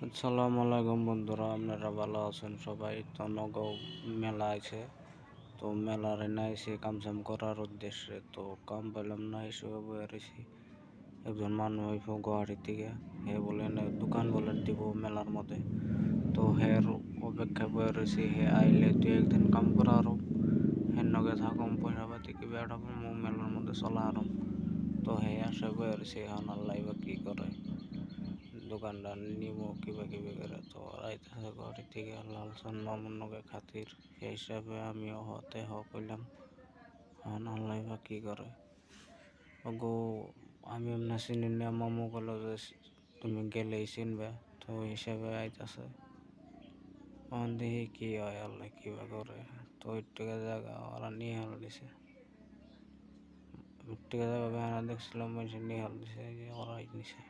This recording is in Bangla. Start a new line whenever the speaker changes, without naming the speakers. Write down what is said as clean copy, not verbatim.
আসসালামু আলাইকুম বন্ধুরা, আপনারা ভালো আছেন? সবাই তো নগাঁও মেলা আছে, তো মেলার না এসে কামসাম করার উদ্দেশ্যে তো কাম পেলাম না, এসে বয়ে রয়েছি। একজন মানুষ হইব গুয়াহাটি থেকে, হে বলেন দোকান বলে দিব মেলার মধ্যে, তো হের অপেক্ষায় বয়ে রয়েছি। হে আইলে তুই একদিন কাম করা আরো হের নগে থাকুম, পয়সা পাতি কি বেড়া মেলার মধ্যে চলা আরম। তো হে আসে বয়ে রয়েছি, এখন আল্লাহ বা কি করে দোকানদার নিমো কিবা কিবি করে। তো আইতাছে ঘরের থেকে লালচন মামুন্নকে খাতির, সেই হিসাবে আমিও হতে কইলাম। এখন আল্লাহ বা কি করে গো, আমি এমনি চিনি না। মামু বললো যে তুমি গেলেই চিনবে, তো হিসাবে আইতাছে। এখন দেখি কি হয়, আল্লাহ কিবা করে। তো একটু জায়গা ওরা নিয়ে হাল দিছে, একটু জায়গা দেখছিলাম নিয়ে হাল দিছে, ওরাই নিছে।